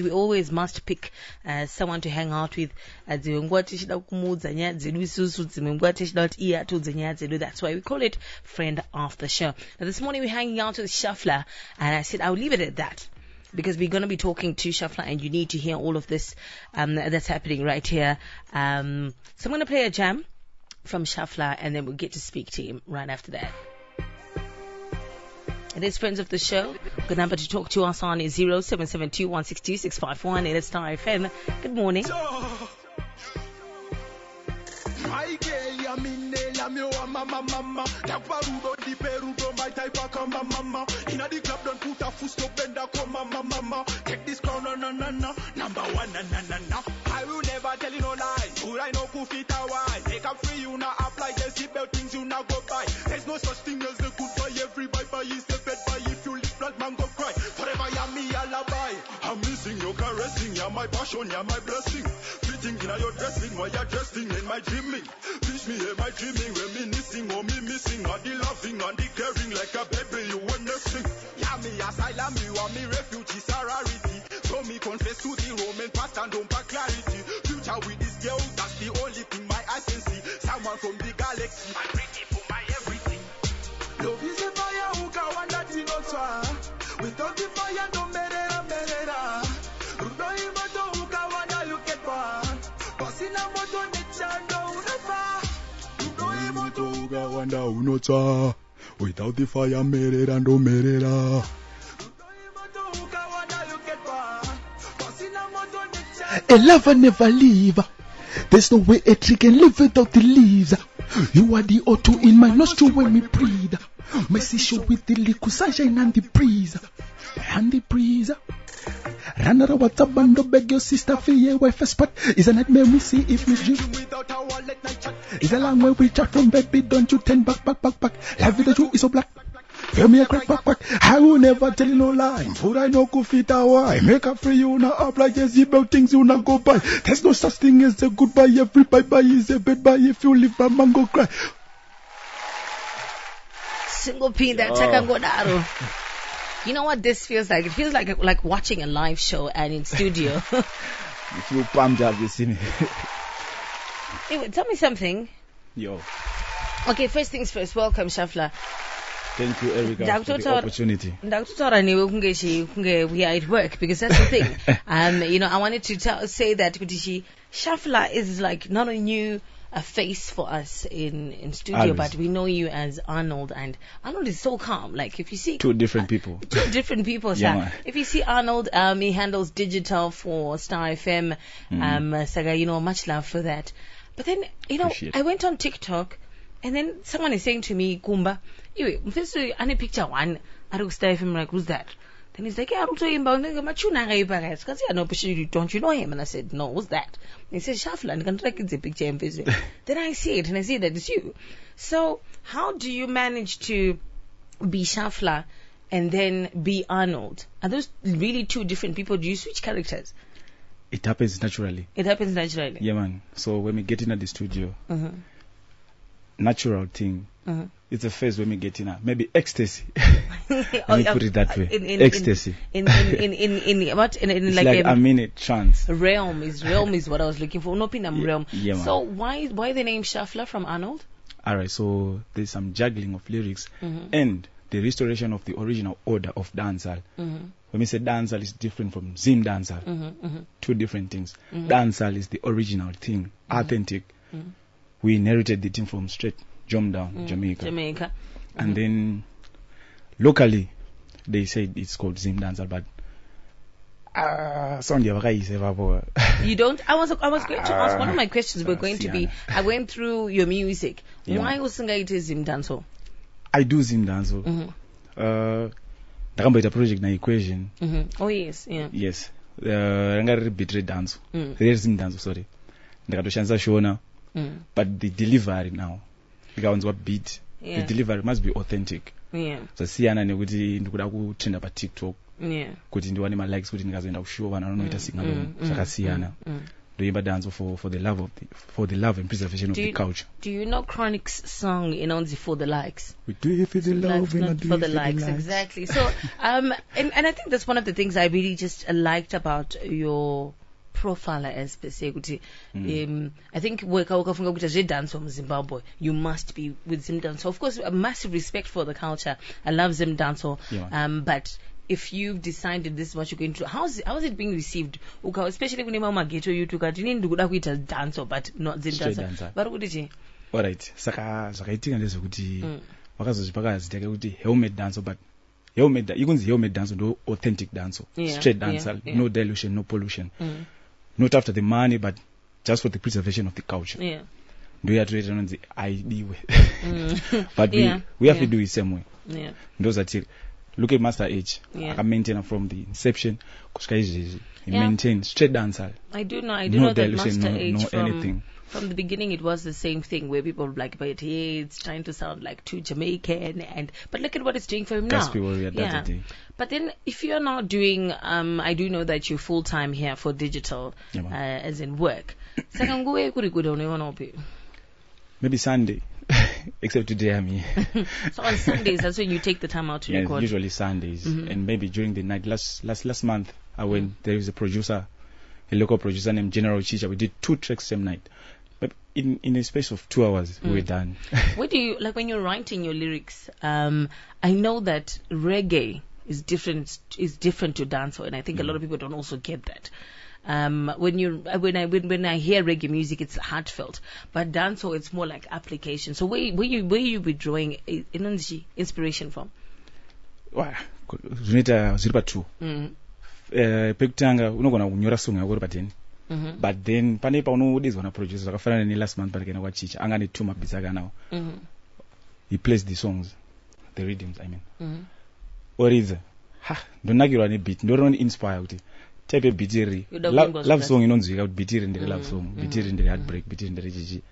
We always must pick someone to hang out with. That's why we call it Friend of the Show. Now this morning we're hanging out with Shafla, and I said I'll leave it at that, because we're going to be talking to Shafla and you need to hear all of this that's happening right here. So I'm going to play a jam from Shafla, and then we'll get to speak to him right after that. It is Friends of the Show. Good number to talk to us on is 0772162651. It is Star FM. Good morning. Take this crown, number one, I will never tell you no lie. Would I know who fit a wine? Make up free, you now apply the seatbelt things you now go buy. There's no such thing as the good buy. Every buy is the bed buy. If you live blood, man go cry. Forever you're me, alibi. I'm missing your caressing. You're my passion, you're my blessing. Fitting in your dressing while you're dressing in my dreaming. Teach me, am I dreaming? Reminiscing or me missing? Or the loving and the caring like a baby you were nursing. Yeah, me asylum, you are me refugee, sorority. So me confess to the Roman past and don't back clarity. Future with this girl, that's the only thing my eyes can see. Someone from the galaxy, I'm ready for my everything. Love is a fire who can want that in us. Without the fire, no merera. Rudo imato who can want that look at one. Passing a moto nechando unafa. Rudo imato who can want that unota. Without the fire, merera no merera. A lover never leave. There's no way a tree can live without the leaves. You are the O2 in my nostril when we breathe. My seashore with the liquid sunshine and the breeze. Run around what's up and don't beg your sister for your wife spot. Is a nightmare we see if we dream. It's a long way we chat from baby. Don't you turn back. Life with the truth is so black. Feel me a crack. I will never tell you no lie. For I know could fit our why. Make up for you now up like a zebra things you now go by. There's no such thing as a goodbye. Every bye is a bad bye. If you live a man go cry. Single pin that Chakangodaro. You know what this feels like? It feels like watching a live show and in studio. If you pumped up, you see me. Anyway, tell me something. Yo. Okay, first things first. Welcome, Shafla. Thank you, Erica, for the opportunity. We are at work, because that's the thing. I wanted to say that Shafla is like not a new face for us in studio, Always. but we know you as Arnold, and Arnold is so calm. Like if you see Two different people. Yeah, if you see Arnold, he handles digital for Star FM. Saga, much love for that. But then, I went on TikTok, and then someone is saying to me, Kumba, I need picture one. I don't stay FM, like, who's that? Then he's like, yeah, I'm talking about don't you know him? And I said, no, who's that? And he said, Shafla, and can track the picture and visit. Then I see it, and I see that it's you. So how do you manage to be Shafla and then be Arnold? Are those really two different people? Do you switch characters? It happens naturally. Yeah, man. So when we get in at the studio, natural thing. It's a phase when we get in. Maybe ecstasy. Let me put it that way. Ecstasy. It's like a minute chance. Realm is what I was looking for. No pinam realm. Yeah, man. So why the name Shafla from Arnold? Alright, so there's some juggling of lyrics and the restoration of the original order of dancehall. When we say dancehall, is different from Zim dancehall. Two different things. Dancehall is the original thing, authentic. We inherited the thing from straight Jomdown, Jamaica. And then locally they say it's called Zim dancehall, but you don't. I was going to ask. One of my questions were going to be, I went through your music. Why was it Zim dancehall? I do Zim dancehall. It's a project na equation. Oh yes, yeah. Yes. Beat dance. Zim dancehall, sorry. Ndakatoshandisa shona. But the delivery now, because what beat, the delivery must be authentic. Yeah. So siyana nekuti ndikuda kutrenda pa TikTok. Yeah. Kuti ndiwane ma likes kuti ndikazoenda kushow vanhu vanoita singalong zvakasiyana. ndoimba dance for the love and preservation of the culture. Do you know Chronic's song inonzi for the likes? We do it for the love and not for the likes. Exactly. So and I think that's one of the things I really just liked about your profile as per se. I think wakafunga kuti dance from Zimbabwe, you must be with Zim Dancehall. Of course, a massive respect for the culture. I love Zim Dancehall. But if you've decided this is what you're going to do, how's it being received? Especially when you're ghetto, you took out dancehall, but not Zim Dancehall. But what did you? Alright, saka zvakaitika ndezvekuti vakazozvipakazitaka kuti helmet dancehall, but helmet dancehall ndo authentic dancehall, straight dancehall, no dilution, no pollution. Not after the money, but just for the preservation of the culture. Do you have to on the ID way? But we have to do it same way. Those are look at Master H. I can maintain from the inception. He maintained straight dancehall. I do know that Master H anything. From the beginning, it was the same thing where people were like, but hey, it's trying to sound like too Jamaican, but look at what it's doing for him now. But then, if you're not doing, I do know that you're full time here for digital, as in work. Maybe Sunday, except today I'm here. So on Sundays, that's when you take the time out to record. Usually Sundays, and maybe during the night. Last month, I went. There is a local producer named General Chicha. We did 2 tracks same night. But in a space of 2 hours, we were done. What do you, like when you're writing your lyrics, I know that reggae is different to dancehall, and I think a lot of people don't also get that. When I hear reggae music, it's heartfelt, but dancehall, it's more like application. So where you be drawing inspiration from? Wow, ziripa 2. Pekutanga unogona kunyora song yako pateni. But then pane pa unodizwa na producer akafanana ni last month palikena kwa Chicha anga ni 2 mabits akanawo. He plays the songs, the rhythms, I mean. Or is ndonakirwa ne beat ndoroni inspire kuti type beat iri love song inonzwika kuti beat iri ndere love song, beat iri ndere heartbreak, beat iri ndere chichi.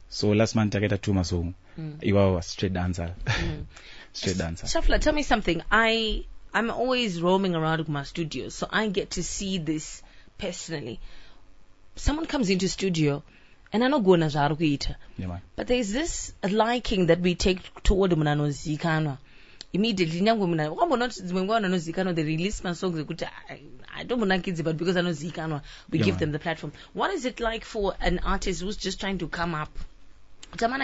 So last month takaita 2 masong iwawa straight dancer. Straight dancer. Shafla, tell me something. I'm always roaming around with my studios, so I get to see this personally. Someone comes into studio, and I know go na kuita. But there's this liking that we take toward Munano Zikano. Immediately, they release my songs. I don't want kids, but because I know Zikano, we give them the platform. What is it like for an artist who's just trying to come up? What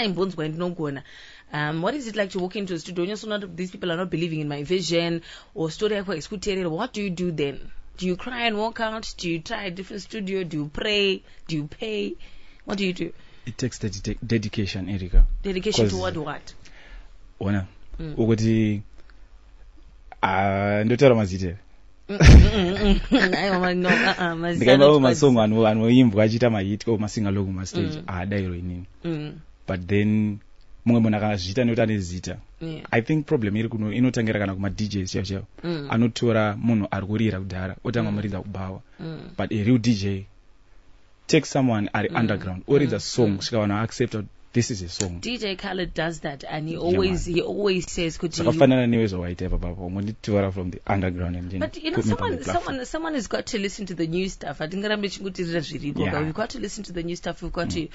is it like to walk into a studio? These people are not believing in my vision or story. What do you do then? Do you cry and walk out? Do you try a different studio? Do you pray? Do you pay? What do you do? It takes dedication, Erika. Dedication toward what? Ugoti ndotara mazite. Ndikaimba masongo anoimbwa achita mahit ko masinga logo ma stage adairo inini. But then mumwe munhu akazviita nekuti ane zita. I think problem iri kuno inotangira kana kuma DJs chaiwo anotora munhu ari kurira kudhara otanga muridza kubawa. But a real DJ takes someone ari underground oridza song kusvika vanhu accept this is a song. DJ Khaled does that, and he always says, "Could you?" From the underground and but you know, someone has got to listen to the new stuff. I think we've got to listen to the new stuff. We've got to,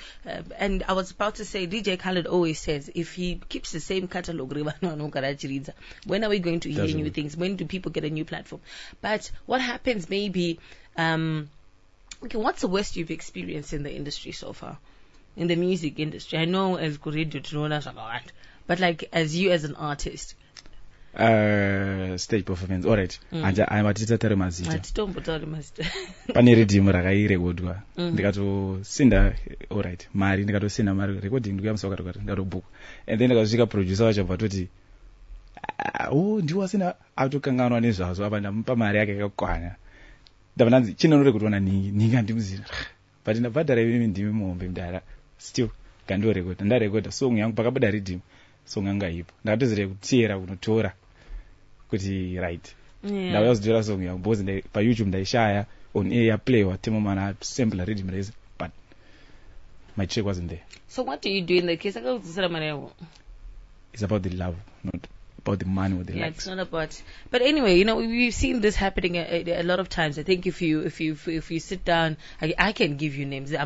and I was about to say, DJ Khaled always says, if he keeps the same catalog, when are we going to hear new things? When do people get a new platform? But what happens? Maybe, okay, what's the worst you've experienced in the industry so far? In the music industry, I know as Kuridu, but like as you as an artist, stage performance, alright. Anja amatita tare mazita. Pane redeem rakairekodwa. Ndikatosinda alright. Mari ndikatosinda mari recording ndikuyamsa ndatobook. And then ndikasvika producer wacho vatoti ndiwasina atokanganwa nezvazvo apa ndamupa mari yake yakakwana. Ndavananzi chinonorekotwa ninga ndimuzira. But ndabhadhara imi ndimi muhombe mudara. Still kandorekoda ndarekoda song yangu pakabuda redeem song yanga ipo ndakatozere kutiera kunotora kuti right ndakazodora song yangu because pa YouTube ndaishaya on air ya play wa temo mana sample redeem raise, but my track wasn't there. So what do you do in the case? It's about the love, not about the money or the likes. It's not about. But anyway, we've seen this happening a lot of times. I think if you sit down, I can give you names. If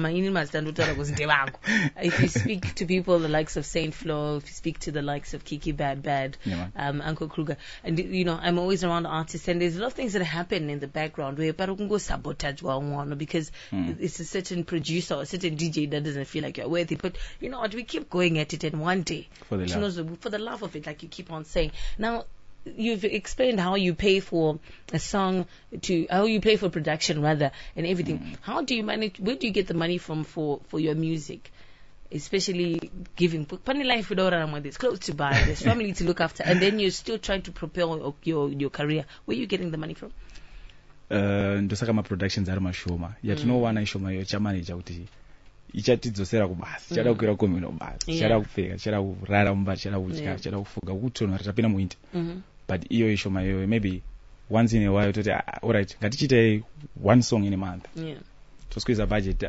you speak to people the likes of Saint Flo, if you speak to the likes of Kiki Bad, Uncle Kruger, and I'm always around artists, and there's a lot of things that happen in the background where go sabotage because it's a certain producer or a certain DJ that doesn't feel like you're worthy. But you know what? We keep going at it, and one day, for the love of it, like you keep on saying. Now, you've explained how you pay for a song, how you pay for production rather, and everything. How do you manage? Where do you get the money from for your music? Especially giving funny life without there's clothes to buy, there's family to look after, and then you're still trying to propel your career. Where are you getting the money from? Ndosaka ma-productions ari mashoma yatinowana ishoma iyo chamanager kuti ichatidzosera kubasa chada kukwira komino basa chada kupfeka chada kurara mumba chada kudya chada kufuga kutonhora tapinda muwinter but iyo ishoma iyo maybe once in a while toti alright ngatichite one song in a month tosqueeze a budget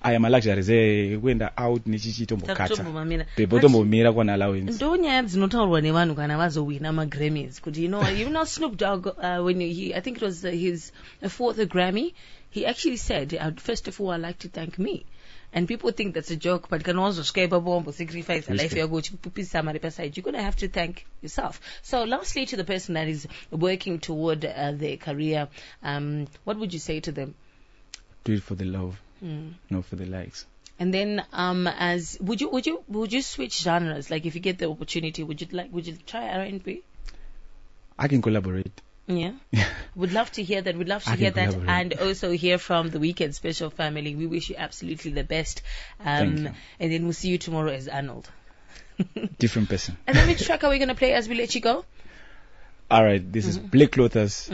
aya ma-luxuries kuenda out nechichitombokata pepotombomira kwana allowance ndonyaya dzinotaurwa nevanhu kana vazowina ma-Grammys kuti you know Snoop Dogg when I think it was his fourth Grammy, he actually said, first of all, I'd like to thank me. And people think that's a joke, but can also sacrifice a life. You're going to have to thank yourself. So lastly, to the person that is working toward their career, what would you say to them? Do it for the love, not for the likes. And then, would you switch genres? Like if you get the opportunity, would you try R&B? I can collaborate. Yeah. Would love to hear that. We'd love to hear that, and also hear from the Weekend Special family. We wish you absolutely the best. Thank you. And then we'll see you tomorrow as Arnold. Different person. And then which track are we going to play as we let you go? All right. This is Black Clothers.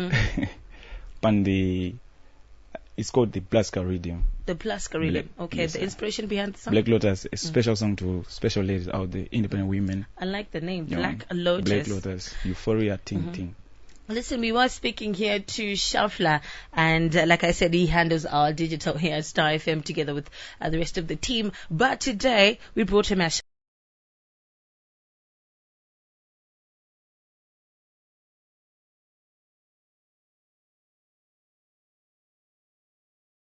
It's called the Plaska Rhythm. The Plaska Rhythm. Okay. Yes, the inspiration behind the song? Black Lotus, a special song to special ladies out there, independent women. I like the name. Black Lotus. Black Lotus. Euphoria, ting. Listen, we were speaking here to Shafla, and like I said, he handles our digital here at Star FM together with the rest of the team. But today, we brought him as